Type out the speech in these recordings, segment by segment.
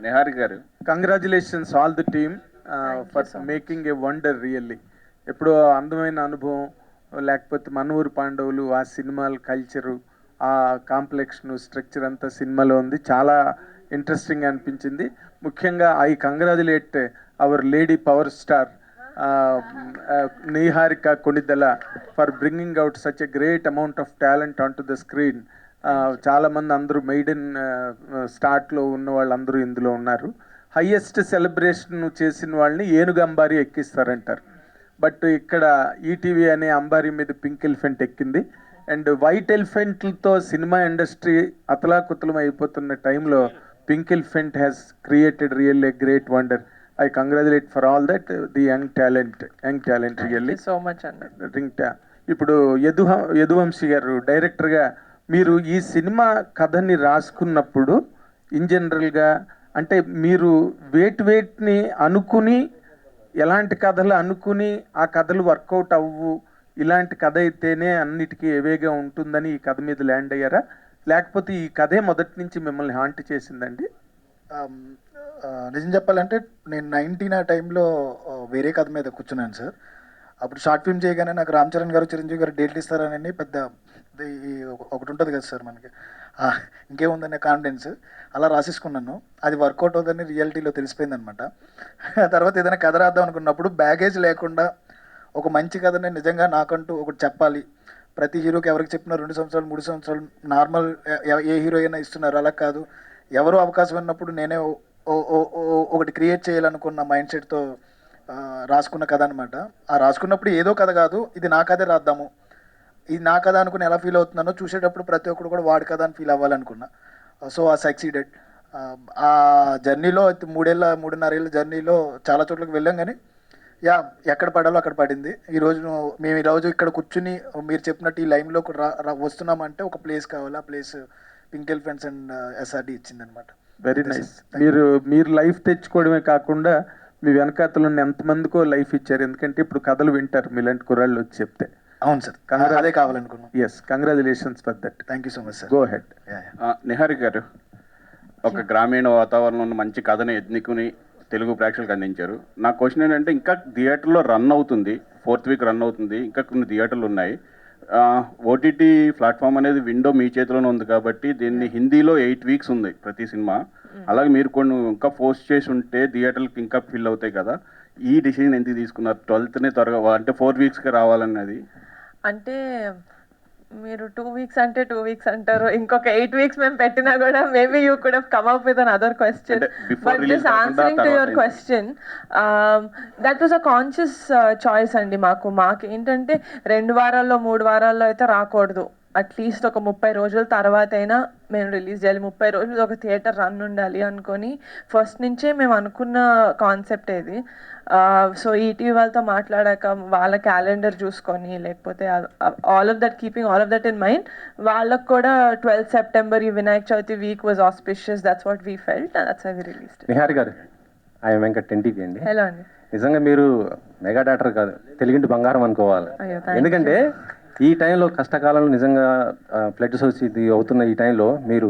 నిహారి గారు, congratulations all the team for so making a wonder really. ఎప్పుడో అందమైన అనుభవం, లేకపోతే మనూరు పాండవులు, ఆ సినిమాల కల్చరు, ఆ కాంప్లెక్షన్ స్ట్రక్చర్ అంతా సినిమాలో ఉంది. చాలా ఇంట్రెస్టింగ్ అనిపించింది. ముఖ్యంగా I congratulate hour lady power star Niharika Konidela for bringing out such a great amount of talent on to the screen. చాలామంది అందరూ మెయిడెన్ స్టార్ట్లో ఉన్న వాళ్ళందరూ ఇందులో ఉన్నారు. హయ్యెస్ట్ సెలబ్రేషన్ చేసిన వాళ్ళని ఏనుగు అంబారీ ఎక్కిస్తారంటారు. బట్ ఇక్కడ ఈటీవీ అనే అంబారీ మీద పింక్ ఎలిఫెంట్ ఎక్కింది. అండ్ వైట్ ఎలిఫెంట్లతో సినిమా ఇండస్ట్రీ అతలాకుతలం అయిపోతున్న టైంలో pink elephant has created real a great wonder. I congratulate for all that the young talent really so much అండి. ఇప్పుడు యదువంశీ గారు డైరెక్టర్గా మీరు ఈ సినిమా కథని రాసుకున్నప్పుడు ఇన్ జనరల్గా అంటే మీరు వేట్ని అనుకుని ఎలాంటి కథలు అనుకుని ఆ కథలు వర్కౌట్ అవ్వు, ఇలాంటి కథ అయితేనే అన్నిటికీ ఎవేగా ఉంటుందని ఈ కథ మీద ల్యాండ్ అయ్యారా, లేకపోతే ఈ కథే మొదటి నుంచి మిమ్మల్ని హాంట్ చేసిందండి? నిజం చెప్పాలంటే నేను 19 ఆ టైంలో వేరే కథ మీద కూర్చున్నాను సార్. అప్పుడు షార్ట్ ఫిల్మ్ చేయగానే నాకు రామ్ చరణ్ గారు, చిరంజీవి గారు డేట్లు ఇస్తారని పెద్ద ఒకటి ఉంటుంది కదా సార్ మనకి, ఇంకేముందనే కాన్ఫిడెన్స్ అలా రాసేసుకున్నాను. అది వర్కౌట్ అవుతుందని రియాలిటీలో తెలిసిపోయింది అనమాట. తర్వాత ఏదైనా కథ రాద్దాం అనుకున్నప్పుడు బ్యాగేజ్ లేకుండా ఒక మంచి కథని నిజంగా నాకంటూ ఒకటి చెప్పాలి. ప్రతి హీరోకి ఎవరికి చెప్పినా 2 సంవత్సరాలు 3 సంవత్సరాలు నార్మల్ ఏ హీరో అయినా ఇస్తున్నారు, అలా కాదు. ఎవరో అవకాశం ఉన్నప్పుడు నేనే ఒకటి క్రియేట్ చేయాలనుకున్న మైండ్ సెట్తో రాసుకున్న కథ అనమాట. ఆ రాసుకున్నప్పుడు ఏదో కథ కాదు, ఇది నా కథే రాద్దాము, ఇది నా కథ అనుకుని ఎలా ఫీల్ అవుతున్నానో చూసేటప్పుడు ప్రతి ఒక్కరు కూడా వాడి కథ అని ఫీల్ అవ్వాలనుకున్నా. సో ఆ సక్సీడెడ్. ఆ జర్నీలో 3.5 ఏళ్ళ జర్నీలో చాలా చోట్లకి వెళ్ళాం, కానీ ఎక్కడ పడాలో అక్కడ పడింది. మేము ఈరోజు ఇక్కడ కూర్చుని మీరు చెప్పినట్టు ఈ లైన్లో వస్తున్నామంటే ఒక ప్లేస్ కావాలి. ఆ place pink elephants and SRD ఇచ్చిందనమాట. Very nice. మీరు లైఫ్ తెచ్చుకోవడమే కాకుండా మీ వెనకాతలు ఎంతమందికో లైఫ్ ఇచ్చారు. ఎందుకంటే ఇప్పుడు కథలు వింటారు మీలాంటి కుర్రాళ్ళు వచ్చి చెప్తే. అవును సార్, అదే కావాలనుకున్నాను. Yes, congratulations for that. Thank you so much sir. Go ahead. Niharika గారు, ఒక గ్రామీణ వాతావరణంలో మంచి కథను ఎన్నుకుని తెలుగు ప్రేక్షకులకు అందించారు. నా క్వశ్చన్ ఏంటంటే, ఇంకా థియేటర్లో రన్ అవుతుంది, 4th వీక్ రన్ అవుతుంది, ఇంకా కొన్ని థియేటర్లు ఉన్నాయి. ఓటీటీ ప్లాట్ఫామ్ అనేది విండో మీ చేతిలోనే ఉంది కాబట్టి దీన్ని హిందీలో 8 వీక్స్ ఉంది ప్రతి సినిమా. అలాగే మీరు కొన్ని ఇంకా పోస్ట్ చేసి ఉంటే థియేటర్లకు ఇంకా ఫిల్ అవుతాయి కదా, ఈ డిసిజన్ ఎందుకు తీసుకున్నారు? 12th త్వరగా అంటే 4 వీక్స్కి రావాలన్నది. అంటే మీరు 2 వీక్స్ అంటే 2 వీక్స్ అంటారు, ఇంకొక 8 వీక్స్ మేము పెట్టినా కూడా maybe you could have come up with an other question. But just answering to your question, that was a conscious choice అండి. మాకు ఏంటంటే 2 వారాల్లో 3 వారాల్లో అయితే రాకూడదు, అట్లీస్ట్ ఒక 30 రోజుల తర్వాత అయినా మేము రిలీజ్ చేయాలి, 30 రోజులు ఒక థియేటర్ రన్ ఉండాలి అనుకొని ఫస్ట్ నుంచే మేము అనుకున్న కాన్సెప్ట్ ఇది. సో ఈటీవీ వాళ్ళతో మాట్లాడాక వాళ్ళ క్యాలెండర్ చూసుకొని, లేకపోతే all of that keeping all of that in mind, వాళ్ళకు కూడా 12 సెప్టెంబర్ ఈ Vinayaka Chavithi week was auspicious. That's what we felt and that's how we released. Nihari గారు, ఐఎమ్ వెంకట్, ఎన్టీవీ అండి. హలో అండి. నిజంగా మీరు మెగా డాక్టర్ కాదు, తెలుగింటి బంగారం అనుకోవాలి. ఎందుకంటే ఈ టైంలో కష్టకాలంలో నిజంగా ఫ్లడ్ సొసైటీ అవుతున్న ఈ టైంలో మీరు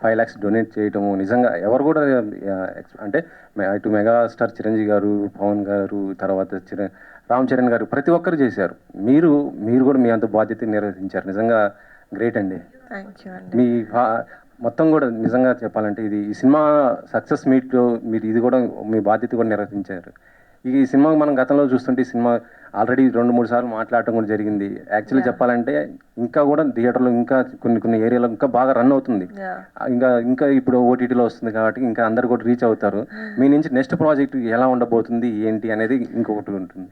5 lakhs డొనేట్ చేయటము నిజంగా ఎవరు కూడా అంటే ఇటు మెగాస్టార్ చిరంజీవి గారు, పవన్ గారు, తర్వాత రామ్ చరణ్ గారు, ప్రతి ఒక్కరు చేశారు. మీరు కూడా మీ అంత బాధ్యత నిర్వహించారు. నిజంగా గ్రేట్ అండి. మీ మొత్తం కూడా నిజంగా చెప్పాలంటే ఈ సినిమా సక్సెస్ మీట్లో మీరు ఇది కూడా మీ బాధ్యత కూడా నిర్వహించారు. ఈ సినిమా మనం గతంలో చూస్తుంటే ఈ సినిమా ఆల్రెడీ 2-3 సార్లు మాట్లాడటం కూడా జరిగింది. యాక్చువల్లీ చెప్పాలంటే ఇంకా కూడా థియేటర్లో ఇంకా కొన్ని ఏరియాలో ఇంకా బాగా రన్ అవుతుంది. ఇంకా ఇప్పుడు ఓటీటీలో వస్తుంది కాబట్టి ఇంకా అందరు కూడా రీచ్ అవుతారు. మీ నుంచి నెక్స్ట్ ప్రాజెక్ట్ ఎలా ఉండబోతుంది ఏంటి అనేది ఇంకొకటి ఉంటుంది.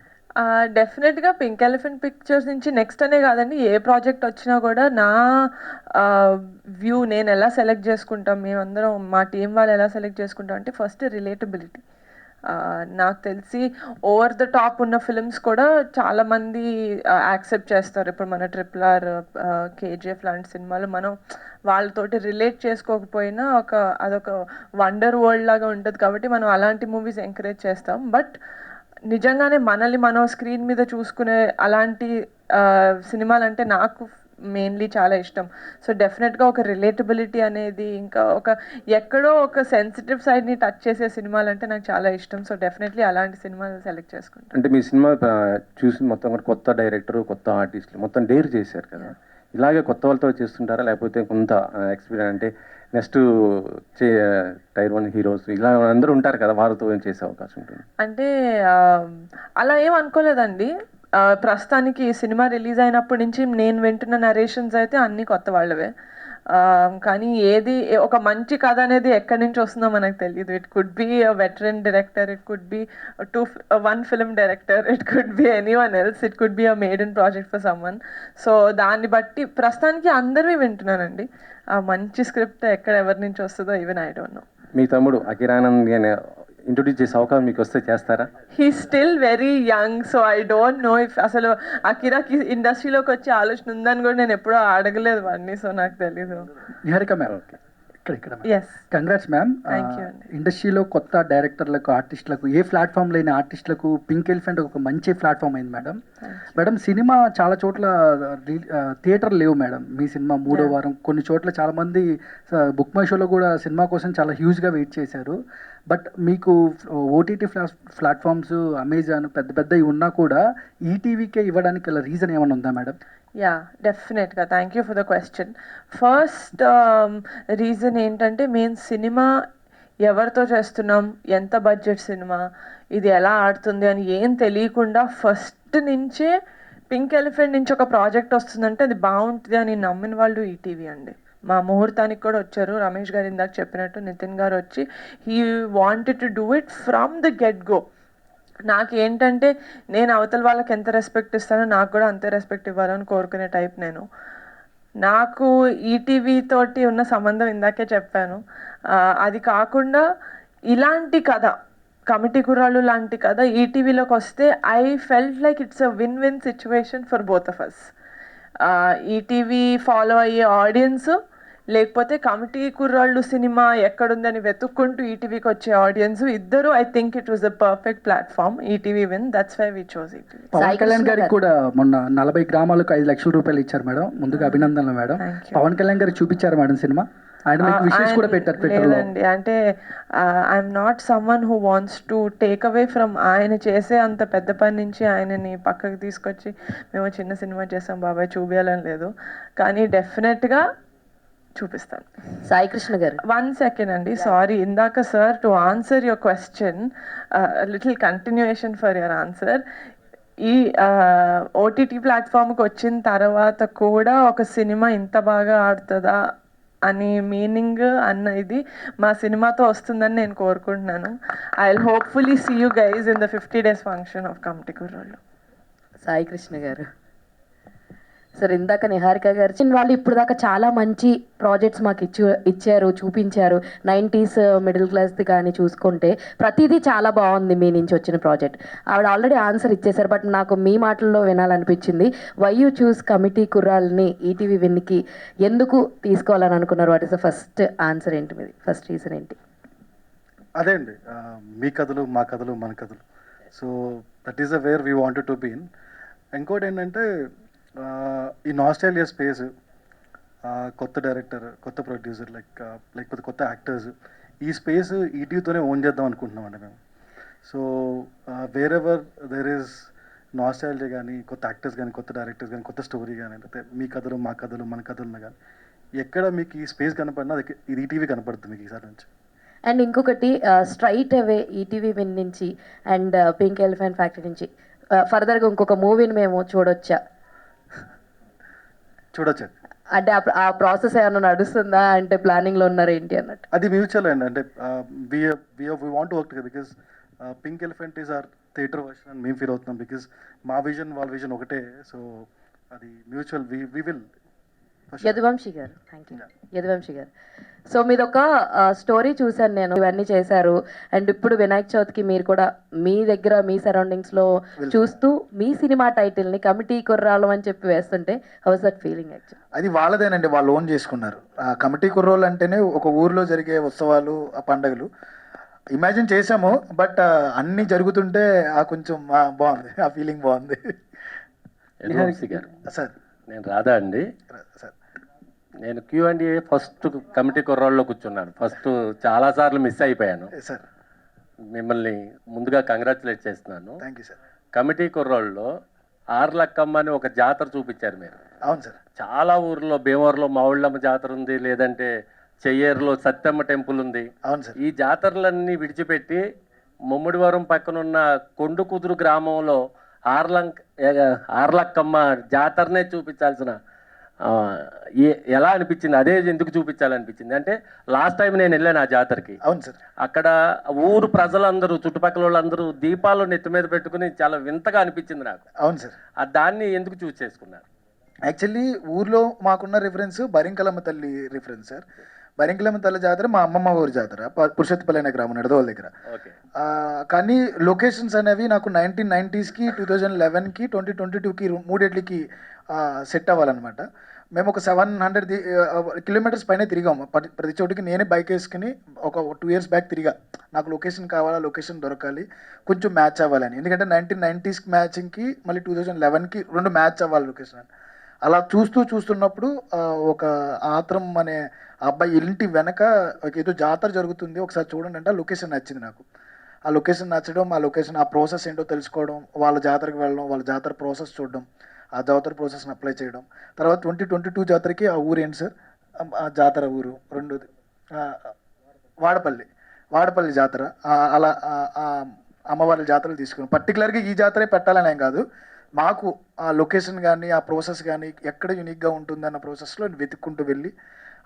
డెఫినెట్గా పింక్ ఎలిఫెంట్ పిక్చర్స్ నుంచి నెక్స్ట్ అనే కాదండి, ఏ ప్రాజెక్ట్ వచ్చినా కూడా నా వ్యూ నేను ఎలా సెలెక్ట్ చేసుకుంటాం, మేమందరం మా టీం వాళ్ళు ఎలా సెలెక్ట్ చేసుకుంటాం అంటే ఫస్ట్ రిలేటబిలిటీ. నాకు తెలిసి ఓవర్ ద టాప్ ఉన్న ఫిల్మ్స్ కూడా చాలామంది యాక్సెప్ట్ చేస్తారు. ఇప్పుడు మన RRR, KGF లాంటి సినిమాలు మనం వాళ్ళతోటి రిలేట్ చేసుకోకపోయినా అదొక వండర్ వరల్డ్ లాగా ఉంటుంది కాబట్టి మనం అలాంటి మూవీస్ ఎంకరేజ్ చేస్తాం. బట్ నిజంగానే మనల్ని మనం స్క్రీన్ మీద చూసుకునే అలాంటి సినిమాలు అంటే నాకు మెయిన్లీ చాలా ఇష్టం. సో డెఫినెట్గా ఒక రిలేటబిలిటీ అనేది, ఇంకా ఒక ఎక్కడో ఒక సెన్సిటివ్ సైడ్ని టచ్ చేసే సినిమాలు అంటే నాకు చాలా ఇష్టం. సో డెఫినెట్లీ అలాంటి సినిమాలు సెలెక్ట్ చేసుకుంటాను. అంటే మీ సినిమా చూసి మొత్తం కూడా కొత్త డైరెక్టర్, కొత్త ఆర్టిస్టులు మొత్తం డేర్ చేశారు కదా, ఇలాగే కొత్త వాళ్ళతో చేస్తుంటారా, లేకపోతే కొంత ఎక్స్పీరియన్స్ అంటే నెక్స్ట్ టైర్ 1 హీరోస్ ఇలా అందరూ ఉంటారు కదా, వారితో ఏం చేసే అవకాశం ఉంటుంది? అంటే అలా ఏం అనుకోలేదండి. ప్రస్తుతానికి ఈ సినిమా రిలీజ్ అయినప్పటి నుంచి నేను వింటున్న నరేషన్స్ అయితే అన్నీ కొత్త వాళ్ళవే. కానీ ఏది ఒక మంచి కథ అనేది ఎక్కడి నుంచి వస్తుందో మనకు తెలియదు. It could be a veteran director, it could be one film director, it could be anyone else, it could be a made in project for someone. So దాన్ని బట్టి ప్రస్తుతానికి అందరివి వింటున్నానండి. ఆ మంచి స్క్రిప్ట్ ఎక్కడ ఎవరి నుంచి వస్తుందో ఈవెన్ ఐ డోంట్ నో. మీ తమ్ముడు అకిరానంద్ ఇంట్రొడ్యూస్ చేసే అవకాశం మీకు వస్తే చేస్తారా? He still very young, so I don't know if అసలు అకిరాకి ఇండస్ట్రీలోకి వచ్చే ఆలోచన ఉందని కూడా నేను ఎప్పుడూ అడగలేదు వాడిని, సో నాకు తెలీదు. నిహారిక మ్యామ్, ఇక్కడ yes, congrats ma'am. Thank you అండి. ఇండస్ట్రీలో కొత్త డైరెక్టర్లకు, ఆర్టిస్టులకు, ఏ ప్లాట్ఫామ్ లేని ఆర్టిస్టులకు పింక్ ఎలిఫెంట్ ఒక మంచి ప్లాట్ఫామ్ అయింది మేడం. మేడం సినిమా చాలా చోట్ల థియేటర్ లేవు మేడం. మీ సినిమా 3వ వారం కొన్ని చోట్ల చాలామంది బుక్ మై షోలో కూడా సినిమా కోసం చాలా హ్యూజ్గా వెయిట్ చేశారు. బట్ మీకు ఓటీటీ ప్లాట్ఫామ్స్, అమెజాన్ పెద్ద పెద్దవి ఉన్నా కూడా ఈటీవీకే ఇవ్వడానికి గల రీజన్ ఏమైనా ఉందా మేడం? యా, డెఫినెట్గా. Thank you for the question. First reason ఏంటంటే, మేము సినిమా ఎవరితో చేస్తున్నాం, ఎంత బడ్జెట్ సినిమా, ఇది ఎలా ఆడుతుంది అని ఏం తెలియకుండా ఫస్ట్ నుంచే పింక్ ఎలిఫెంట్ నుంచి ఒక ప్రాజెక్ట్ వస్తుందంటే అది బాగుంటుంది అని నమ్మిన వాళ్ళు ఈటీవీ అండి. మా ముహూర్తానికి కూడా వచ్చారు. రమేష్ గారు ఇందాక చెప్పినట్టు నితిన్ గారు వచ్చి he wanted to do it from the get go. నాకు ఏంటంటే, నేను అవతల వాళ్ళకి ఎంత రెస్పెక్ట్ ఇస్తానో నాకు కూడా అంతే రెస్పెక్ట్ ఇవ్వాలని కోరుకునే టైప్ నేను. నాకు ఈటీవీ తోటి ఉన్న సంబంధం ఇందాకే చెప్పాను. అది కాకుండా ఇలాంటి కథ, కమిటీ కుర్రాళ్ళు లాంటి కథ ఈటీవీలోకి వస్తే I felt like it's a win win situation for both of us. ETV follow అయ్యే ఆడియన్స్, లేకపోతే కమిటీ కుర్రాళ్ళు సినిమా ఎక్కడుందని వెతుక్కుంటూ ఈటీవీకి వచ్చే ఆడియన్స్, ఇద్దరు I think it was the perfect platform. ETV win, that's why we chose ETV. Pawan Kalyan గారికి కూడా మొన్న 40 గ్రామాలకు 5 లక్షల రూపాయలు ఇచ్చారు మేడం. ముందుగా అభినందనలు మేడం. పవన్ కళ్యాణ్ గారికి చూపించారు మేడం సినిమా, ఆయన మీకు విషెస్ కూడా పెట్టారు ట్విట్టర్లో. లేదండి, అంటే I'm not someone who wants to take away from ఆయన చేసే అంత పెద్ద పని నుంచి ఆయనని పక్కకి తీసుకొచ్చి మేము చిన్న సినిమా చేసాం బాబాయ్ చూపించాలని లేదు. కానీ డెఫినెట్గా చూపిస్తాను. సాయి కృష్ణ గారు, 1 సెకండ్ అండి, సారీ. ఇందాక sir, to answer your question, little continuation for your answer. ఈ ఓటీటీ ప్లాట్ఫామ్కి వచ్చిన తర్వాత కూడా ఒక సినిమా ఇంత బాగా ఆడుతుందా అని మీనింగ్ అన్న ఇది మా సినిమాతో వస్తుందని నేను కోరుకుంటున్నాను. I will hopefully see you guys in the 50 days function of Committee Kurrollu. Sai Krishna గారు, సార్ ఇందాక నిహారిక గారు వాళ్ళు ఇప్పుడు దాకా చాలా మంచి ప్రాజెక్ట్స్ మాకు ఇచ్చారు, చూపించారు. 90s మిడిల్ క్లాస్ది కానీ చూసుకుంటే ప్రతిదీ చాలా బాగుంది మీ నుంచి వచ్చిన ప్రాజెక్ట్. ఆవిడ ఆల్రెడీ ఆన్సర్ ఇచ్చేసారు, బట్ నాకు మీ మాటల్లో వినాలనిపించింది. వై యూ చూస్ కమిటీ కుర్రాల్ని ఈటీవీ విన్కి ఎందుకు తీసుకోవాలని అనుకున్నారు? What is the first answer ఏంటి మీది? ఫస్ట్ రీజన్ ఏంటి? అదే అండి, మీ కథలు, మా కథలు, మన కథలు. So that is the where we wanted to be in. ఇంకోటి ఏంటంటే, ఈ నాస్టాలియా స్పేస్, కొత్త డైరెక్టర్, కొత్త ప్రొడ్యూసర్, లేకపోతే కొత్త యాక్టర్స్, ఈ స్పేస్ ఈటీవీతోనే ఓన్ చేద్దాం అనుకుంటున్నామండి మేము. So wherever there is nostalgia కానీ, కొత్త యాక్టర్స్ కానీ, కొత్త డైరెక్టర్స్ కానీ, కొత్త స్టోరీ కానీ, లేకపోతే మీ కథలు, మా కథలు, మన కథలు కానీ ఎక్కడ మీకు ఈ స్పేస్ కనపడినా ఇది ఈటీవీ కనపడుతుంది మీకు ఈసారి నుంచి. అండ్ ఇంకొకటి, స్ట్రైట్ అవే ఈటీవీ విన్ నుంచి అండ్ పింక్ ఎలిఫెంట్ ఫ్యాక్టరీ నుంచి ఫర్దర్గా ఇంకొక మూవీని మేము చూడొచ్చా? చూడొచ్చు. అంటే ఆ ప్రాసెస్ ఏమైనా నడుస్తుందా, అంటే ప్లానింగ్లో ఉన్నారా ఏంటి అన్నట్టు? అది మ్యూచువల్ అండి. అంటే we want work together because pink elephant is our theatre version అని మేము ఫీల్ అవుతున్నాం. బికాస్ మా విజన్ వాళ్ళ విజన్ ఒకటే. సో అది మ్యూచువల్. We will. యదువంశీ గారు, థ్యాంక్ యూ. యదువంశీ గారు, సో మీది ఒక స్టోరీ చూశాను నేను, ఇవన్నీ చేశారు. అండ్ ఇప్పుడు వినాయక చవితికి మీరు కూడా మీ దగ్గర మీ సరౌండింగ్స్లో చూస్తూ మీ సినిమా టైటిల్ని కమిటీ కుర్రాళ్ళం అని చెప్పి వేస్తుంటే how was that feeling? Actually అది వాళ్ళదేనండి, వాళ్ళు ఓన్ చేసుకున్నారు. ఆ కమిటీ కుర్రోళ్ళు అంటేనే ఒక ఊర్లో జరిగే ఉత్సవాలు, ఆ పండుగలు ఇమాజిన్ చేసాము. బట్ అన్నీ జరుగుతుంటే కొంచెం బాగుంది, ఆ ఫీలింగ్ బాగుంది. యదువంశీ గారు, సార్ నేను రాధా అండి. సార్ నేను Q&A ఫస్ట్ కమిటీ కుర్రాళ్ళలో కూర్చున్నాను. ఫస్ట్ చాలాసార్లు మిస్ అయిపోయాను. సార్ మిమ్మల్ని ముందుగా కంగ్రాచులేట్ చేస్తున్నాను. Thank you sir. కమిటీ కుర్రాళ్ళలో ఆర్లక్కమ్మ అని ఒక జాతర చూపించారు మీరు. అవును సార్. చాలా ఊర్లో భీమవరంలో మావుళ్ళమ్మ జాతర ఉంది, లేదంటే చెయ్యేరులో సత్యమ్మ టెంపుల్ ఉంది. అవును సార్. ఈ జాతరలన్నీ విడిచిపెట్టి ముమ్మడివరం పక్కనున్న కొండుకుదురు గ్రామంలో ఆర్లక్కమ్మ జాతరనే చూపించాల్సిన ఎలా అనిపించింది? అదే ఎందుకు చూపించాలనిపించింది అంటే లాస్ట్ టైం నేను వెళ్ళాను ఆ జాతరకి. అవును సార్. అక్కడ ఊరు ప్రజలందరూ చుట్టుపక్కల వాళ్ళందరూ దీపాలు నెత్తి మీద పెట్టుకుని చాలా వింతగా అనిపించింది నాకు. అవును సార్. దాన్ని ఎందుకు చూస్ చేసుకున్నారు? యాక్చువల్లీ ఊర్లో మాకున్న రిఫరెన్స్ బరింకలమ్మ తల్లి రిఫరెన్స్ సార్. బరింకలమ్మ తల్లి జాతర మా అమ్మమ్మ ఊరి జాతర, పురుషోత్తపల్లి అనే గ్రామం నడదోళ్ళ దగ్గర. ఓకే. కానీ లొకేషన్స్ అనేవి నాకు 1990కి 2011కి 2022కి మూడేట్లకి సెట్ అవ్వాలన్నమాట. మేము ఒక 700 కిలోమీటర్స్ పైన తిరిగాము. ప్రతి చోటికి నేనే బైక్ వేసుకుని ఒక 2 years బ్యాక్ తిరిగా. నాకు లొకేషన్ కావాలా, లొకేషన్ దొరకాలి, కొంచెం మ్యాచ్ అవ్వాలని. ఎందుకంటే 1990కి మ్యాచింగ్కి మళ్ళీ 2011కి 2 మ్యాచ్ అవ్వాలి లొకేషన్ అని. అలా చూస్తున్నప్పుడు ఒక ఆత్రం అనే అబ్బాయి ఇంటి వెనక ఏదో జాతర జరుగుతుంది, ఒకసారి చూడండి అంటే ఆ లొకేషన్ నచ్చింది నాకు. ఆ లొకేషన్ నచ్చడం, ఆ ప్రాసెస్ ఏంటో తెలుసుకోవడం, వాళ్ళ జాతరకి వెళ్ళడం, వాళ్ళ జాతర ప్రాసెస్ చూడడం, ఆ జాతర ప్రాసెస్ని అప్లై చేయడం. తర్వాత 2022 జాతరకి ఆ ఊరు ఏంటి సార్, ఆ జాతర ఊరు రెండోది వాడపల్లి జాతర. అలా అమ్మవారి జాతరలు తీసుకున్నాం. పర్టికులర్గా ఈ జాతరే పెట్టాలని ఏం కాదు, మాకు ఆ లొకేషన్ కానీ ఆ ప్రాసెస్ కానీ ఎక్కడ యూనిక్గా ఉంటుందన్న ప్రాసెస్లో వెతుక్కుంటూ వెళ్ళి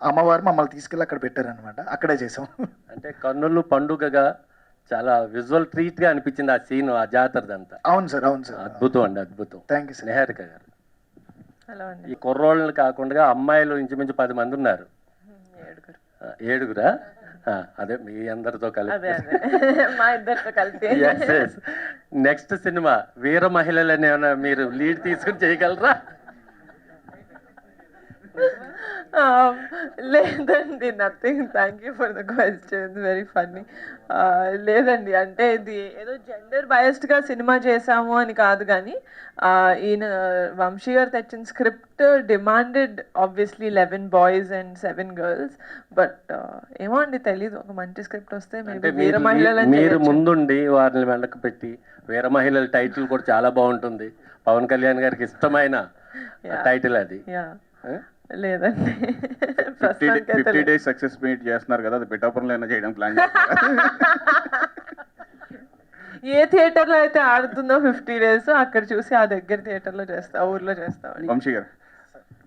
అమ్మవారు మమ్మల్ని తీసుకెళ్ళి అక్కడ పెట్టారనమాట. అక్కడే చేసాం. అంటే కన్నులు పండుగగా చాలా విజువల్ ట్రీట్గా అనిపించింది ఆ సీన్, ఆ జాతరదంతా. అవును సార్. అవును సార్. అద్భుతం అండి, అద్భుతం. Thank you sir. నిహారిక గారు, హలో అండి. ఈ కుర్రోళ్ళని కాకుండా అమ్మాయిలు ఇంచుమించు 10 మంది ఉన్నారు. 7గురా? అదే మీ అందరితో కలిపి. మా ఇద్దరితో కలిపి. నెక్స్ట్ సినిమా వీర మహిళలని ఏమైనా మీరు లీడ్ తీసుకుని చేయగలరా? లేదండి, nothing. Thank you for the question, very funny. లేదండి, అంటే ఇది ఏదో జెండర్ బయస్డ్గా సినిమా చేసాము అని కాదు, కానీ ఈయన వంశీ గారు తెచ్చిన script demanded obviously 11 boys and 7 girls. But ఏమో అండి, తెలీదు, ఒక మంచి స్క్రిప్ట్ వస్తే వీర మహిళలని మీరు ముందుండి వారిని వెనక్కి పెట్టి వీర మహిళల టైటిల్ కూడా చాలా బాగుంటుంది. పవన్ కళ్యాణ్ గారికి ఇష్టమైన టైటిల్ అది. లేదండి, 50 days సక్సెస్ మీట్ చేస్తున్నారు కదా, అది పిఠాపురంలో అయినా చేయడం ప్లాన్ చేస్తున్నారు. ఏ థియేటర్లో అయితే ఆడుతుందో 50 days అక్కడ చూసి ఆ దగ్గర థియేటర్లో ఊర్లో చేస్తాం. వంశీ గారు,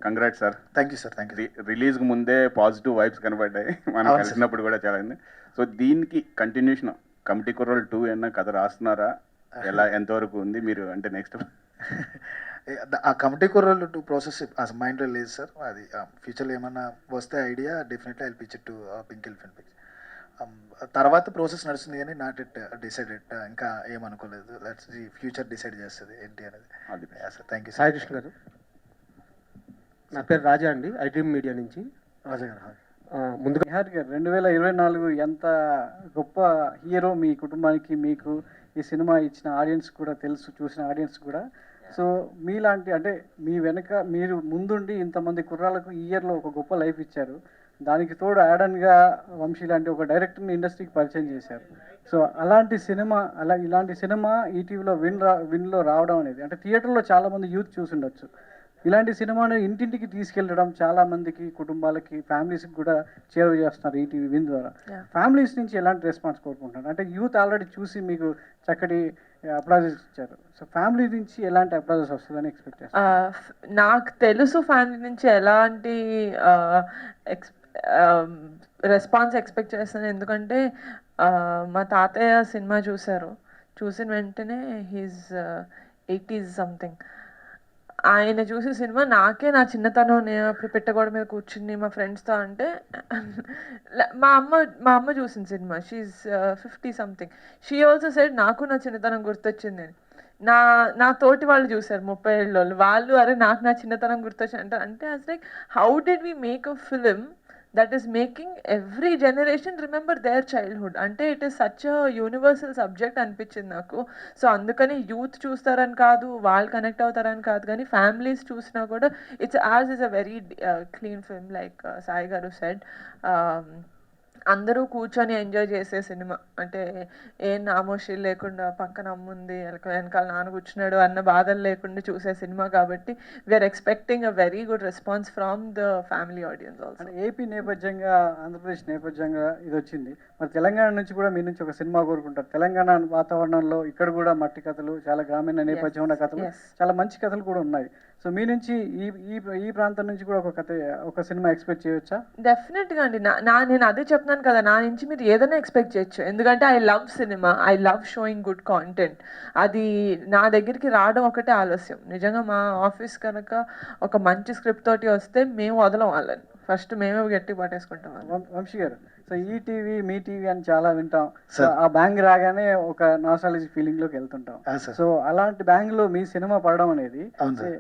congrats sir. Thank you sir. Thank you. రిలీజ్కి ముందే పాజిటివ్ వైబ్స్ కనబడ్డాయి, మనం కలిసినప్పుడు కూడా చాలా అయింది. సో దీనికి కంటిన్యూషన్ కమిటీ కుర్రోళ్ళు 2 ఏమన్నా కథ రాస్తున్నారా? ఎంతవరకు ఉంది మీరు అంటే నెక్స్ట్? ఆ కమిటీ కుర్రోళ్ళు 2 ప్రాసెస్ మైండ్లో లేదు సార్. అది ఫ్యూచర్లో ఏమన్నా వస్తే idea definitely I will pitch it to pink elephant picture. తర్వాత ప్రాసెస్ నడుస్తుంది కానీ నాట్ ఇట్ డిసైడెడ్, ఇంకా ఏమనుకోలేదు. లెట్స్ ది ఫ్యూచర్ డిసైడ్ చేస్తుంది ఏంటి అనేది. అది sir. Thank you sir. Sai Krishna గారు, నా పేరు రాజా అండి, ఐడ్రీమ్ మీడియా నుంచి. రాజా గారు, ముందుగా నిహార్ గారు 2024 ఎంత గొప్ప హీరో మీ కుటుంబానికి, మీకు ఈ సినిమా ఇచ్చిన ఆడియన్స్ కూడా తెలుసు, చూసిన ఆడియన్స్ కూడా. సో మీలాంటి అంటే మీ వెనక మీరు ముందుండి ఇంతమంది కుర్రాళ్ళకు ఈ ఇయర్లో ఒక గొప్ప లైఫ్ ఇచ్చారు. దానికి తోడు యాడన్గా వంశీ లాంటి ఒక డైరెక్టర్ని ఇండస్ట్రీకి పరిచయం చేశారు. సో ఇలాంటి సినిమా ఈటీవీలో విన్లో రావడం అనేది, అంటే థియేటర్లో చాలామంది యూత్ చూసుండొచ్చు. ఇలాంటి సినిమాను ఇంటింటికి తీసుకెళ్ళడం చాలామందికి, కుటుంబాలకి, ఫ్యామిలీస్కి కూడా చేరువ చేస్తున్నారు ఈటీవీ విన్ ద్వారా. ఫ్యామిలీస్ నుంచి ఎలాంటి రెస్పాన్స్ కోరుకుంటున్నారు? అంటే యూత్ ఆల్రెడీ చూసి మీకు చక్కటి అప్లాజెస్ ఇచ్చారు. సో ఫ్యామిలీ నుంచి ఎలాంటి అప్లాజెస్ వస్తుందని ఎక్స్పెక్ట్ చేస్తారు? నాకు తెలుసు ఫ్యామిలీ నుంచి ఎలాంటి రెస్పాన్స్ ఎక్స్పెక్ట్ చేస్తాను. ఎందుకంటే మా తాతయ్య సినిమా చూసిన వెంటనే హీస్ 80s సంథింగ్. ఆయన చూసే సినిమా నాకే నా చిన్నతనం, నేను అప్పుడు పెట్టగోడ మీద కూర్చుని మా ఫ్రెండ్స్తో అంటే మా అమ్మ చూసిన సినిమా, she 50 something. She also said నాకు నా చిన్నతనం గుర్తొచ్చింది అని. నా తోటి వాళ్ళు చూసారు 30 ఏళ్ళ వాళ్ళు, అరే నాకు నా చిన్నతనం గుర్తొచ్చింది అంటే us like how did we make a film that is making every generation remember their childhood. అంటే it is such a universal subject అనిపించింది నాకు. సో అందుకని యూత్ చూస్తారని కాదు, వాళ్ళు కనెక్ట్ అవుతారని కాదు, కానీ ఫ్యామిలీస్ చూసినా కూడా it's as is a very clean film like Sai గారు సెడ్. అందరూ కూర్చొని ఎంజాయ్ చేసే సినిమా, అంటే ఏం నామోషి లేకుండా పక్కన అమ్ముంది వెనకాల నాన్న కూర్చున్నాడు అన్న బాధలు లేకుండా చూసే సినిమా కాబట్టి we are expecting a very good response from the family audience also. అంటే ఏపీ నేపథ్యంగా, ఆంధ్రప్రదేశ్ నేపథ్యంగా ఇది వచ్చింది. మరి తెలంగాణ నుంచి కూడా మీ నుంచి ఒక సినిమా కోరుకుంటారు. తెలంగాణ వాతావరణంలో ఇక్కడ కూడా మట్టి కథలు, చాలా గ్రామీణ నేపథ్యం ఉన్న కథలు, చాలా మంచి కథలు కూడా ఉన్నాయి. సో మీ నుంచి ఈ ప్రాంతం నుంచి కూడా ఒక సినిమా ఎక్స్పెక్ట్ చేయొచ్చా? డెఫినెట్గా అండి. నేను అదే చెప్తున్నాను కదా, నా నుంచి మీరు ఏదైనా ఎక్స్పెక్ట్ చేయొచ్చు. ఎందుకంటే I love cinema, I love sowing good content. అది నా దగ్గరికి రావడం ఒకటే ఆలస్యం. నిజంగా మా ఆఫీస్ కనుక ఒక మంచి స్క్రిప్ట్ తోటి వస్తే మేము వదలం వాళ్ళని, ఫస్ట్ మేమే గట్టి పట్టేసుకుంటాం. వంశీ గారు, సో ఈ టీవీ మీ టీవీ అని చాలా వింటాం. సో ఆ బ్యాంగ్ రాగానే ఒక నాస్టాలజీ ఫీలింగ్ లోకి వెళ్తుంటాం. సో అలాంటి బ్యాంగ్ లో మీ సినిమా పడడం అనేది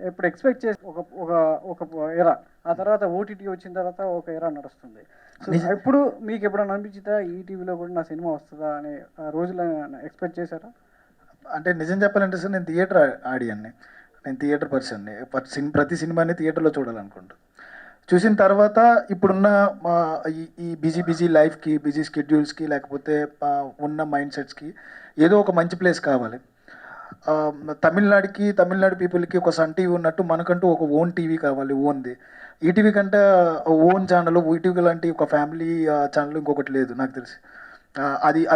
ఎప్పుడు ఎక్స్పెక్ట్ చేసి ఒక ఎరా, ఆ తర్వాత ఓటీటీ వచ్చిన తర్వాత ఒక ఎరా నడుస్తుంది. సో ఎప్పుడు మీకు ఎప్పుడైనా అనిపించిందా ఈ టీవీలో కూడా నా సినిమా వస్తుందా అనే రోజులు ఎక్స్పెక్ట్ చేశారా? అంటే నిజం చెప్పాలంటే సార్, నేను థియేటర్ ఆడియన్ని, నేను థియేటర్ పర్సన్ని. ప్రతి సినిమాని థియేటర్లో చూడాలనుకుంటా. చూసిన తర్వాత ఇప్పుడున్న ఈ బిజీ లైఫ్కి, బిజీ స్కెడ్యూల్స్కి, లేకపోతే ఉన్న మైండ్ సెట్స్కి ఏదో ఒక మంచి ప్లేస్ కావాలి. తమిళనాడు పీపుల్కి ఒక సన్ టీవీ ఉన్నట్టు మనకంటూ ఒక ఓన్ టీవీ కావాలి, ఓన్ది. ఈటీవీ కంటే ఓన్ ఛానల్, ఈటీవీ లాంటి ఒక ఫ్యామిలీ ఛానల్ ఇంకొకటి లేదు నాకు తెలిసి.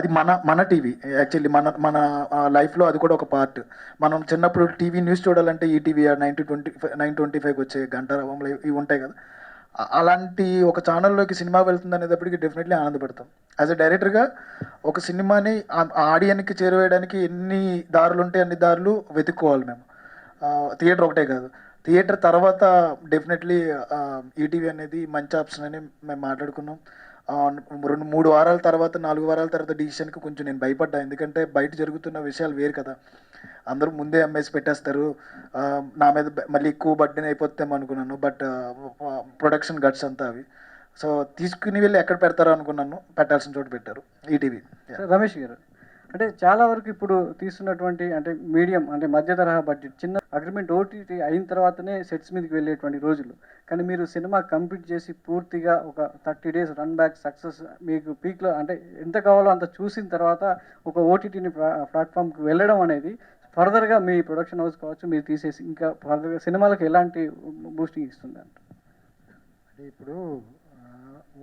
అది మన టీవీ. యాక్చువల్లీ మన లైఫ్లో అది కూడా ఒక పార్ట్. మనం చిన్నప్పుడు టీవీ న్యూస్ చూడాలంటే ఈటీవీ 9:25 వచ్చే గంట ఇవి ఉంటాయి కదా, అలాంటి ఒక ఛానల్లోకి సినిమా వెళ్తుంది అనేటప్పటికి డెఫినెట్లీ ఆనందపడతాం. యాజ్ అ డైరెక్టర్గా ఒక సినిమాని ఆడియన్కి చేరువేయడానికి ఎన్ని దారులు ఉంటే అన్ని దారులు వెతుక్కోవాలి మేము. థియేటర్ ఒకటే కాదు, థియేటర్ తర్వాత డెఫినెట్లీ ఈటీవీ అనేది మంచి ఆప్షన్ అని మేము మాట్లాడుకున్నాం. 2-3 వారాల తర్వాత, 4 వారాల తర్వాత డిసిషన్కి కొంచెం నేను భయపడ్డా. ఎందుకంటే బయట జరుగుతున్న విషయాలు వేరు కదా, అందరూ ముందే ఎంఎస్ పెట్టేస్తారు, నా మీద మళ్ళీ ఎక్కువ బర్డెన్ అయిపోతాం అనుకున్నాను. బట్ ప్రొడక్షన్ గట్స్ అంతా అవి. సో తీసుకుని వెళ్ళి ఎక్కడ పెడతారో అనుకున్నాను, పెట్టాల్సిన చోటు పెట్టారు ఈటీవీ. రమేష్ గారు, అంటే చాలా వరకు ఇప్పుడు తీస్తున్నటువంటి అంటే మీడియం, అంటే మధ్య తరహా బడ్జెట్, చిన్న అగ్రిమెంట్ ఓటీటీ అయిన తర్వాతనే సెట్స్ మీదకి వెళ్ళేటువంటి రోజులు. కానీ మీరు సినిమా కంప్లీట్ చేసి పూర్తిగా ఒక 30 days రన్ బ్యాక్ సక్సెస్ మీకు పీక్లో, అంటే ఎంత కావాలో అంత చూసిన తర్వాత ఒక ఓటీటీని ప్లాట్ఫామ్కి వెళ్ళడం అనేది ఫర్దర్గా మీ ప్రొడక్షన్ హౌస్ కావచ్చు, మీరు తీసేసి ఇంకా ఫర్దర్గా సినిమాలకు ఎలాంటి బూస్టింగ్ ఇస్తుంది అంటే? ఇప్పుడు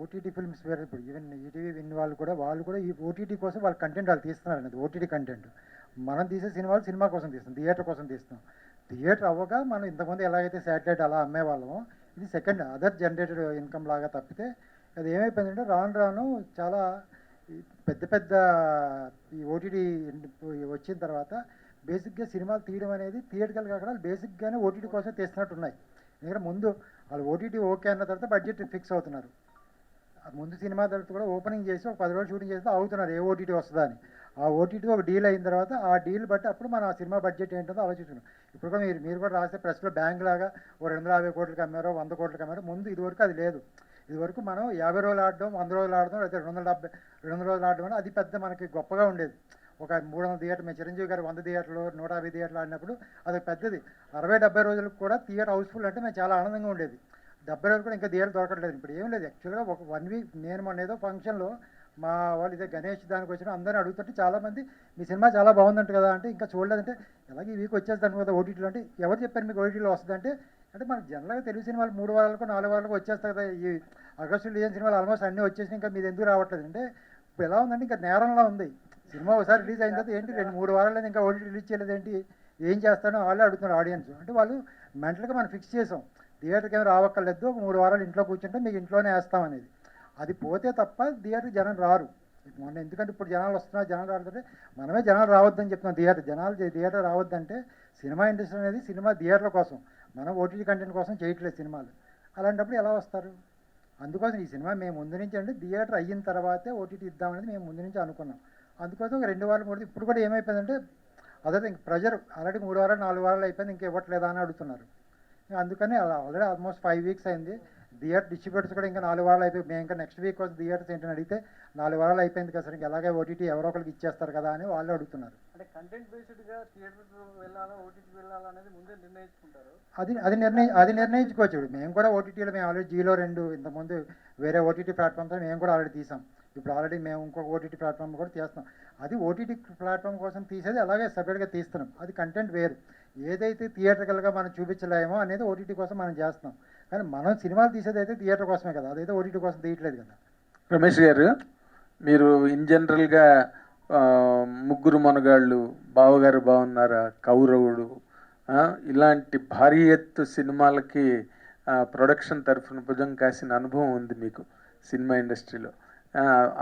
ఓటీటీ ఫిల్మ్స్ వేరే, ఇప్పుడు ఈవెన్ ఈటీవీ విన్ వాళ్ళు కూడా ఈ ఓటీటీ కోసం వాళ్ళ కంటెంట్ వాళ్ళు తీస్తున్నారు అనేది ఓటీటీ కంటెంట్. మనం తీసే సినిమాలు సినిమా కోసం తీస్తాం, థియేటర్ కోసం తీస్తాం. థియేటర్ అవ్వగా మనం ఇంతకుముందు ఎలాగైతే శాటిలైట్ అలా అమ్మేవాళ్ళమో, ఇది సెకండ్ అదర్ జనరేటెడ్ ఇన్కమ్ లాగా తప్పితే అది ఏమైపోయిందంటే రాను చాలా పెద్ద ఈ ఓటీటీ వచ్చిన తర్వాత బేసిక్గా సినిమాలు తీయడం అనేది థియేటర్కి కాకుండా బేసిక్గానే ఓటీటీ కోసం తీస్తున్నట్టు ఉన్నాయి. ఎందుకంటే ముందు వాళ్ళు ఓటీటీ ఓకే అన్న తర్వాత బడ్జెట్ ఫిక్స్ అవుతున్నారు. ముందు సినిమా తర్వాత కూడా ఓపెనింగ్ చేసి ఒక 10 రోజులు షూటింగ్ చేస్తే అవుతున్నారు ఏ ఓటీటీ వస్తుందా అని. ఆ ఓటీటీ ఒక డీల్ అయిన తర్వాత ఆ డీల్ బట్టి అప్పుడు మనం ఆ సినిమా బడ్జెట్ ఏంటో ఆలోచిస్తున్నాం. ఇప్పుడు కూడా మీరు కూడా రాసే ప్రెస్లో బ్యాంక్ లాగా ఓ 250 కోట్లకి అమ్మారో 100 కోట్లకి అమ్మారో, ముందు ఇదివరకు అది లేదు. ఇదివరకు మనం 50 రోజులు ఆడడం, 100 రోజులు ఆడడం, లేదా 200 రోజులు ఆడడం అని అది పెద్ద మనకి గొప్పగా ఉండేది. ఒక 300 థియేటర్, మేము చిరంజీవి గారు 100 థియేటర్లు 150 థియేటర్లు ఆడినప్పుడు అది పెద్దది. 60-70 రోజులకు కూడా థియేటర్ హౌస్ఫుల్ అంటే మేము చాలా ఆనందంగా ఉండేది. 70 రోజులు కూడా ఇంకా థియేటర్ దొరకట్లేదు. ఇప్పుడు ఏం లేదు, యాక్చువల్గా ఒక 1 వీక్ నేను మొన్న ఏదో ఫంక్షన్లో మా వాళ్ళు ఇదే గణేష్ దానికి వచ్చిన అందరినీ అడుగుతుంటే చాలామంది మీ సినిమా చాలా బాగుందంట కదా అంటే, ఇంకా చూడలేదంటే ఎలాగే ఈ వీక్ వచ్చేస్తాను కదా ఓటీటీలో అంటే, ఎవరు చెప్పారు మీకు ఓటీటీలో వస్తుందంటే, అంటే మనకు జనరల్గా తెలుగు సినిమాలు 3 వారాలకు 4 వారాలకు వచ్చేస్తాయి కదా. ఈ ఆగస్టు లేని సినిమాలు ఆల్మోస్ట్ అన్నీ వచ్చేసినాయి, ఇంకా మీది ఎందుకు రావట్లేదు అంటే ఇప్పుడు ఎలా ఉందంటే ఇంకా నేరంలా ఉంది. సినిమా ఒకసారి రిలీజ్ అయిన తర్వాత ఏంటి 2-3 వారాలు ఇంకా ఓటీటీ రిలీజ్ చేయలేదు ఏంటి, ఏం చేస్తానో వాళ్ళే అడుగుతున్నారు ఆడియన్స్. అంటే వాళ్ళు మెంటల్గా మనం ఫిక్స్ చేసాం, థియేటర్కి ఏమైనా రావక్కర్లేదు, ఒక 3 వారాలు ఇంట్లో కూర్చుంటే మీకు ఇంట్లోనే వేస్తాం అనేది. అది పోతే తప్ప థియేటర్కి జనం రారు. మొన్న ఎందుకంటే ఇప్పుడు జనాలు వస్తున్నారు, జనాలు రాడుతుంటే మనమే జనాలు రావద్దని చెప్తున్నాం. థియేటర్ రావద్దంటే సినిమా ఇండస్ట్రీ అనేది సినిమా థియేటర్ల కోసం, మనం ఓటీటీ కంటెంట్ కోసం చేయట్లేదు సినిమాలు. అలాంటప్పుడు ఎలా వస్తారు? అందుకోసం ఈ సినిమా మేము ముందు నుంచి అంటే థియేటర్ అయిన తర్వాతే ఓటీటీ ఇద్దామనేది మేము ముందు నుంచి అనుకున్నాం. అందుకోసం ఒక 2 వారాలు కూడా ఇప్పుడు కూడా ఏమైపోయిందంటే అదే ఇంక ప్రెజర్ ఆల్రెడీ 3 వారాలు 4 వారాలు అయిపోయింది, ఇంకా ఇవ్వట్లేదా అని అడుగుతున్నారు. అందుకని అలా ఆల్రెడీ ఆల్మోస్ట్ 5 వీక్స్ అయింది. థియేటర్ డిస్ట్రిబ్యూటర్స్ కూడా ఇంకా 4 వారాలు అయిపోయి మేము ఇంకా నెక్స్ట్ వీక్ వచ్చి థియేటర్స్ ఏంటని అడిగితే 4 వారాలు అయిపోయింది కదా సార్, ఇంకా ఎలాగే ఓటీటీ ఎవరో ఒకరికి ఇచ్చేస్తారు కదా అని వాళ్ళు అడుగుతున్నారు. అంటే కంటెంట్ బేస్డ్గా థియేటర్కి వెళ్ళాలా ఓటీటీకి వెళ్ళాలా అనేది ముందే నిర్ణయించుకుంటారు. అది నిర్ణయించుకోవచ్చు. మేము కూడా ఓటీటీలో మేము ఆల్రెడీ జీలో 2 ఇంతకుముందు వేరే ఓటీటీ ప్లాట్ఫామ్తో మేము కూడా ఆల్రెడీ తీసాం. ఇప్పుడు ఆల్రెడీ మేము ఇంకొక ఓటీటీ ప్లాట్ఫామ్ కూడా తీస్తున్నాం. అది ఓటీటీ ప్లాట్ఫామ్ కోసం తీసేది అలాగే సపరేట్గా తీస్తున్నాం. అది కంటెంట్ వేరు. ఏదైతే థియేటర్కల్గా మనం చూపించలేమో అనేది ఓటీటీ కోసం మనం చేస్తున్నాం. కానీ మనం సినిమాలు తీసేది అయితే థియేటర్ కోసమే కదా, అదైతే ఓటీటీ కోసం తీయట్లేదు కదా. రమేష్ గారు, మీరు ఇన్ జనరల్గా ముగ్గురు మనగాళ్ళు, బావగారు బాగున్నారా, కౌరవుడు, ఇలాంటి భారీ ఎత్తు సినిమాలకి ప్రొడక్షన్ తరఫున భుజం కాసిన అనుభవం ఉంది మీకు సినిమా ఇండస్ట్రీలో.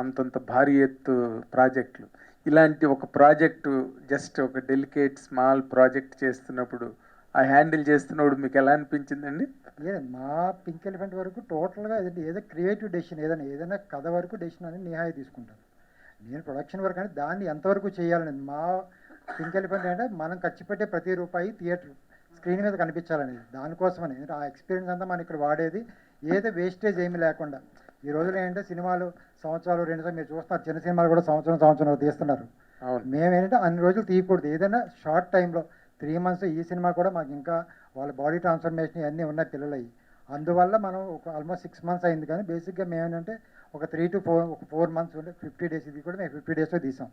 అంతంత భారీ ఎత్తు ప్రాజెక్టులు, ఇలాంటి ఒక ప్రాజెక్టు జస్ట్ ఒక డెలికేట్ స్మాల్ ప్రాజెక్ట్ చేస్తున్నప్పుడు, ఆ హ్యాండిల్ చేస్తున్నప్పుడు మీకు ఎలా అనిపించిందండి? లేదండి, మా పింక్ ఎలిఫెంట్ వరకు టోటల్గా ఏదో క్రియేటివ్ డెసిషన్, ఏదైనా కథ వరకు డెసిషన్ అని నిహాయి తీసుకుంటాను. నేను ప్రొడక్షన్ వరకు అంటే దాన్ని ఎంతవరకు చేయాలనేది మా పింక్ ఎలిఫెంట్ అంటే మనం ఖర్చు పెట్టే ప్రతి రూపాయి థియేటర్ స్క్రీన్ మీద కనిపించాలనేది. దానికోసమని ఆ ఎక్స్పీరియన్స్ అంతా మనం ఇక్కడ వాడేది ఏదో వేస్టేజ్ ఏమీ లేకుండా. ఈ రోజులో ఏంటంటే సినిమాలు సంవత్సరాలు 2 సంవత్సరాలు మీరు చూస్తున్నారు, చిన్న సినిమాలు కూడా సంవత్సరం తీస్తున్నారు. మేమేంటంటే అన్ని రోజులు తీయకూడదు, ఏదైనా షార్ట్ టైంలో 3 months. ఈ సినిమా కూడా మాకు ఇంకా వాళ్ళ బాడీ ట్రాన్స్ఫర్మేషన్ ఇవన్నీ ఉన్నాయి పిల్లలు అయ్యి, అందువల్ల మనం ఒక ఆల్మోస్ట్ 6 months అయింది. కానీ బేసిక్గా మేమేంటంటే ఒక 3 to 4 months ఉంటే 50 days, ఇది కూడా మేము 50 daysలో తీసాం.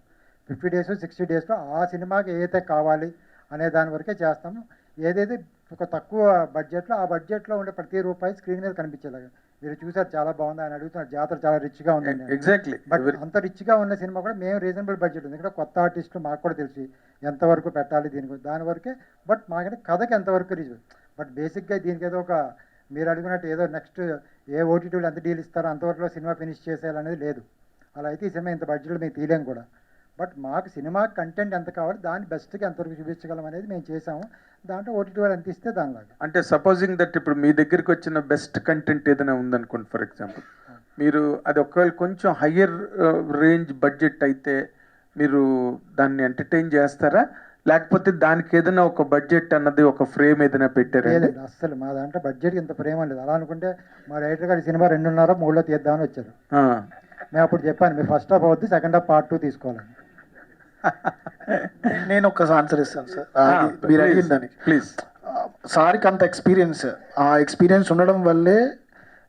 50 days 60 daysలో ఆ సినిమాకి ఏదైతే కావాలి అనే దాని వరకే చేస్తాము. ఏదైతే ఒక తక్కువ బడ్జెట్లో ఆ బడ్జెట్లో ఉండే ప్రతి రూపాయి స్క్రీన్ మీద కనిపించేలాగా. మీరు చూసారు, చాలా బాగుంది ఆయన అడుగుతున్నారు, జాతర చాలా రిచ్గా ఉంది. ఎగ్జాక్ట్లీ. బట్ అంత రిచ్గా ఉన్న సినిమా కూడా మేము రీజనబుల్ బడ్జెట్ ఉంది. ఇక్కడ కొత్త ఆర్టిస్టులు మాకు కూడా తెలిసి ఎంతవరకు పెట్టాలి దీనికి, దాని వరకే. బట్ మాకంటే కథకి ఎంతవరకు రీజన్. బట్ బేసిక్గా దీనికి ఏదో ఒక మీరు అడిగినట్టు ఏదో నెక్స్ట్ ఏ ఓటీటీలు ఎంత డీల్ ఇస్తారో అంతవరకు సినిమా ఫినిష్ చేసేయాలనేది లేదు. అలా అయితే ఈ సినిమా ఇంత బడ్జెట్లో మేము తీయలేము కూడా. బట్ మాకు సినిమా కంటెంట్ ఎంత కావాలి, దాన్ని బెస్ట్గా ఎంతవరకు చూపించగలం అనేది మేము చేసాము. దాంట్లో ఓటీటీ వాళ్ళు ఎంత ఇస్తే దానిలాగా. అంటే సపోజింగ్ దట్ ఇప్పుడు మీ దగ్గరికి వచ్చిన బెస్ట్ కంటెంట్ ఏదైనా ఉందనుకోండి, ఫర్ ఎగ్జాంపుల్, మీరు అది ఒకవేళ కొంచెం హయ్యర్ రేంజ్ బడ్జెట్ అయితే మీరు దాన్ని ఎంటర్టైన్ చేస్తారా, లేకపోతే దానికి ఏదైనా ఒక బడ్జెట్ అన్నది ఒక ఫ్రేమ్ ఏదైనా పెట్టారా? లేదండి, అస్సలు మా దాంట్లో బడ్జెట్ ఇంత ప్రేమ లేదు. అలా అనుకుంటే మా డైరెక్టర్ గారి సినిమా 2.5 3లో తీద్దామని వచ్చారు. మేము అప్పుడు చెప్పాను, మీరు ఫస్ట్ హాఫ్ అవద్దు, సెకండ్ హాఫ్ పార్ట్ 2 తీసుకోవాలని. నేను ఒక ఆన్సర్ ఇస్తాను సార్ మీరు అడిగిన దానికి. ప్లీజ్. సార్కి అంత ఎక్స్పీరియన్స్, ఆ ఎక్స్పీరియన్స్ ఉండడం వల్లే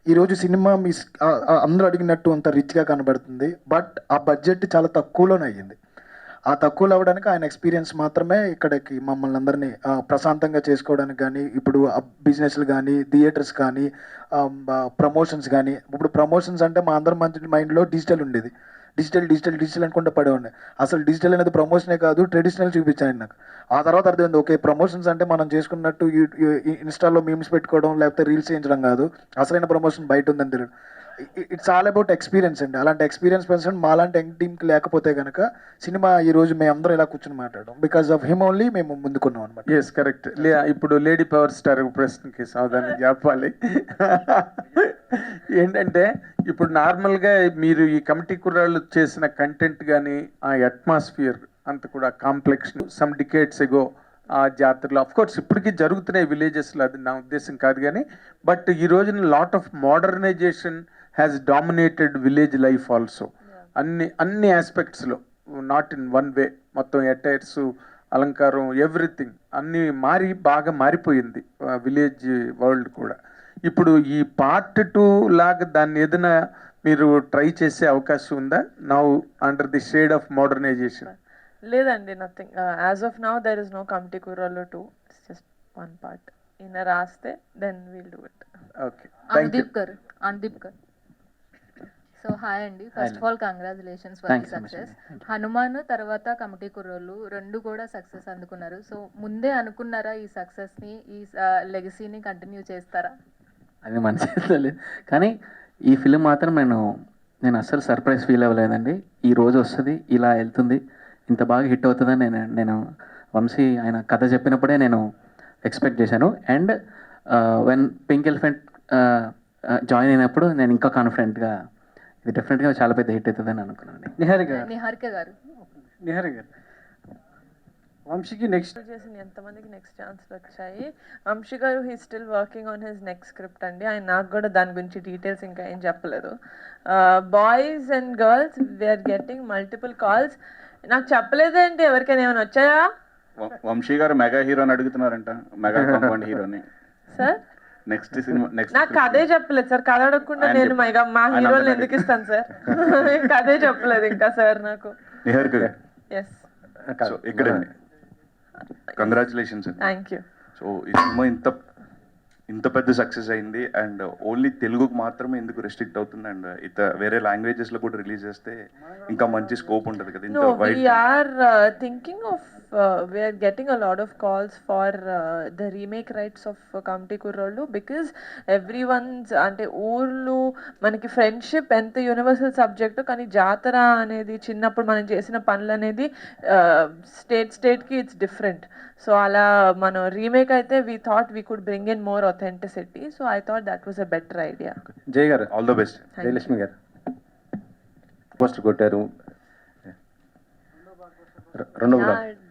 ఈరోజు సినిమా మీ అందరూ అడిగినట్టు అంత రిచ్గా కనబడుతుంది. బట్ ఆ బడ్జెట్ చాలా తక్కువలోనే అయ్యింది. ఆ తక్కువలో అవ్వడానికి ఆయన ఎక్స్పీరియన్స్ మాత్రమే ఇక్కడికి మమ్మల్ని అందరినీ ప్రశాంతంగా చేసుకోవడానికి కానీ, ఇప్పుడు బిజినెస్లు కానీ, థియేటర్స్ కానీ, ప్రమోషన్స్ కానీ. ఇప్పుడు ప్రమోషన్స్ అంటే మా అందరి మైండ్లో డిజిటల్ ఉండేది. డిజిటల్ అనుకుంటే పడేవాడిని. అసలు డిజిటల్ అనేది ప్రమోషనే కాదు, ట్రెడిషనల్ చూపించాను నాకు. ఆ తర్వాత అర్థమైంది, ఓకే ప్రమోషన్స్ అంటే మనం చేసుకున్నట్టు ఇన్స్టాలో మీమ్స్ పెట్టుకోవడం లేకపోతే రీల్స్ చేయించడం కాదు, అసలైన ప్రమోషన్ బయట ఉందని తెలియదు. ఇట్స్ ఆల్ అబౌట్ ఎక్స్పీరియన్స్ అండి. అలాంటి ఎక్స్పీరియన్స్ పర్సన్ మాలాంటి యంగ్ టీమ్కి లేకపోతే కనుక సినిమా ఈ రోజు మేము అందరం ఇలా కూర్చొని మాట్లాడడం బికాస్ ఆఫ్ హిమ్ ఓన్లీ మేము ముందుకున్నాం అనమాట. Yes, correct. ఇప్పుడు లేడీ పవర్ స్టార్ ప్రశ్నకి సమాధానం చెప్పాలి. ఏంటంటే ఇప్పుడు నార్మల్గా మీరు ఈ కమిటీ కుర్రాళ్ళు చేసిన కంటెంట్ కానీ, ఆ అట్మాస్ఫియర్ అంత కూడా కాంప్లెక్స్ సమ్ డికేట్స్ ఎగో ఆ జాతరలో ఆఫ్ కోర్స్ ఇప్పటికీ జరుగుతున్నాయి విలేజెస్లో, అది నా ఉద్దేశం కాదు. కానీ బట్ ఈ రోజున lot of modernization has dominated village life also. అన్ని ఆస్పెక్ట్స్లో, నాట్ ఇన్ వన్ వే. మొత్తం అటైర్స్, అలంకారం, ఎవ్రీథింగ్ అన్నీ బాగా మారిపోయింది విలేజ్ వరల్డ్ కూడా. ఇప్పుడు ఈ పార్ట్ 2 లాగా దాన్ని ఏదైనా మీరు ట్రై చేసే అవకాశం ఉందా now under the shade of modernization? లేదండి, nothing. As of now there is no committee కుర్రాళ్ళు 2. It's just one part. ఈయన రాస్తే then will do it. Okay, thank you. Anudeep గారు. సో హాయ్ అండి. First of all congratulations for the success. Hanuman తర్వాత committee కుర్రోళ్ళు 2 కూడా success అందుకున్నారు. సో ముందే అనుకున్నారా ఈ సక్సెస్ని, ఈ లెగసీని కంటిన్యూ చేస్తారా? అది మన చేతిలో లేదు. కానీ ఈ ఫిలిం మాత్రం నేను అస్సలు సర్ప్రైజ్ ఫీల్ అవ్వలేదండి. ఈ రోజు వస్తుంది, ఇలా వెళ్తుంది, ఇంత బాగా హిట్ అవుతుందని నేను వంశీ ఆయన కథ చెప్పినప్పుడే నేను ఎక్స్పెక్ట్ చేశాను. And when pink elephant join అయినప్పుడు నేను ఇంకా కాన్ఫిడెంట్గా ఇది డెఫినెట్గా చాలా పెద్ద హిట్ అవుతుందని అనుకున్నాను. నిహారిక నిహారిక గారు. నిహారిక గారు, వంశీకి నెక్స్ట్ చేసిన ఎంతమందికి నెక్స్ట్ ఛాన్స్లు వచ్చాయి. వంశీ గారు he still working on his next script అండి. ఆయన నాకు కూడా దాని గురించి డీటెయిల్స్ ఇంకా ఏం చెప్పలేదు. Boys and girls we're getting multiple calls. నాకు చెప్పలేదేంటి, ఎవరికైనా ఏమైనా వచ్చాయా వంశీ గారు మెగా హీరోని అడుగుతున్నారంట, మెగా కాంపౌండ్ హీరోని. సార్ నెక్స్ట్ సినిమా నెక్స్ట్ నాకు కథే చెప్పలేదు సార్. కథ అడగకుండా నేను మా హీరోని ఎందుకు ఇస్తాను సార్? కథే చెప్పలేదు ఇంకా సార్ నాకు. నిహారిక గారు ఎస్, ఇక్కడండి. కంగ్రాచులేషన్స్ అండి. Thank you. సో ఈ సినిమా ఇంత పెద్ద సక్సెస్ అయింది అండ్ ఓన్లీ తెలుగుకు మాత్రమే ఎందుకు రెస్ట్రిక్ట్ అవుతుంది అండ్ వేరే లాంగ్వేజెస్ లో కూడా రిలీజ్ చేస్తే ఇంకా మంచి స్కోప్ ఉంటుంది కదా. No, we are thinking of, we are getting a lot of calls for the remake rights of Kamti Kurrolu because everyone's అంటే ఊర్లు మనకి ఫ్రెండ్షిప్ ఎంత యూనివర్సల్ సబ్జెక్ట్, కానీ జాతర అనేది చిన్నప్పుడు మనం చేసిన పనులు అనేది స్టేట్కి ఇట్స్ డిఫరెంట్. సో అలా మనం రీమేక్ అయితే we thought we could bring in more authenticity. So I thought that was a better idea. జై గారు ఆల్ ద బెస్ట్. జయలక్ష్మి గారు పోస్టర్ కొట్టారు. రెండో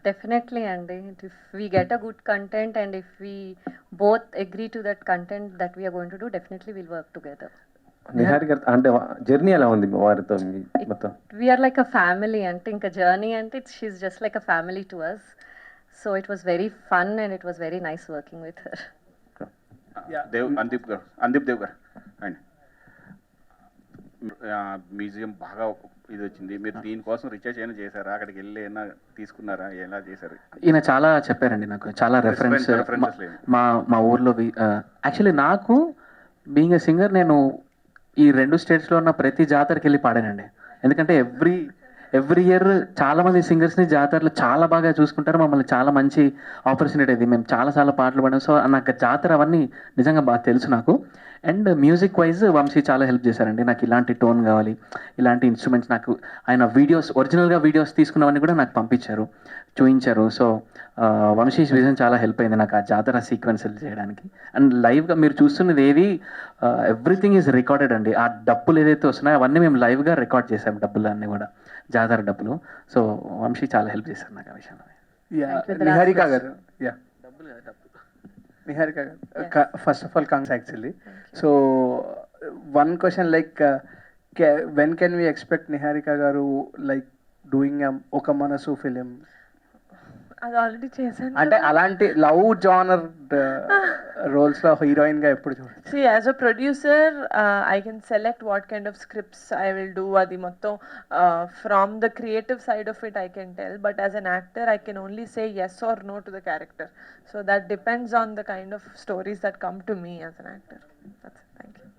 Definitely, and if we get a good content and if we both agree to that content that we are going to do, definitely we'll work together. Nihari గారు అంటే journey ఎలా ఉంది వారితో మొత్తం? We are like a family, and think a journey, and she's just like a family to us. So it was very fun and it was very nice working with her. అందీప్ Dev గారు అండి. Museum బాగా ఇది వచ్చింది, మీరు దీనికోసం recharge అయినా చేశారా? అక్కడికి వెళ్ళి ఏమైనా తీసుకున్నారా? ఎలా చేశారు? ఈయన చాలా చెప్పారండి నాకు, చాలా రెఫరెన్స్ మా ఊర్లో. యాక్చువల్లీ నాకు బీయింగ్ ఎ సింగర్, నేను ఈ 2 స్టేట్స్లో ఉన్న ప్రతి జాతరకి వెళ్ళి పాడానండి. ఎందుకంటే ఎవ్రీ ఇయర్ చాలా మంది సింగర్స్ని జాతరలో చాలా బాగా చూసుకుంటారు, మమ్మల్ని చాలా మంచి ఆపర్చునిటీ అది. మేము చాలా పాటలు పాడాం. సో నాకు జాతర అవన్నీ నిజంగా బాగా తెలుసు నాకు. అండ్ మ్యూజిక్ వైజ్ వంశీ చాలా హెల్ప్ చేశారండి. నాకు ఇలాంటి టోన్ కావాలి, ఇలాంటి ఇన్స్ట్రుమెంట్స్, నాకు ఆయన ఒరిజినల్గా వీడియోస్ తీసుకున్నవన్నీ కూడా నాకు పంపించారు, చూపించారు. సో వంశీ విజన్ చాలా హెల్ప్ అయింది నాకు ఆ జాతర సీక్వెన్సెల్ చేయడానికి. అండ్ లైవ్గా మీరు చూస్తున్నది ఏది, ఎవ్రీథింగ్ ఈజ్ రికార్డెడ్ అండి. ఆ డబ్బులు ఏదైతే వస్తున్నాయో అవన్నీ మేము లైవ్గా రికార్డ్ చేసాం, డబ్బులు అన్నీ కూడా, జాతర డబ్బులు. సో వంశీ చాలా హెల్ప్ చేశారు నాకు ఆ విషయంలో. నిహారిక గారు, నిహారిక గారు, first of all congrats actually. So one question, like when can we expect Niharika గారు లైక్ డూయింగ్ ఒక మనసు ఫిలిం? అది ఆల్రెడీ చేశాను. అంటే అలాంటి లవ్ జానర్ రోల్స్ లో హీరోయిన్ గా ఎప్పుడు చూడండి? See, as a producer, I can select what kind of scripts I will do. Adi mottham from the creative side of it I can tell, but as an actor I can only say yes or no to the character. So that depends on the kind of stories that come to me as an actor. That's it. Thank you.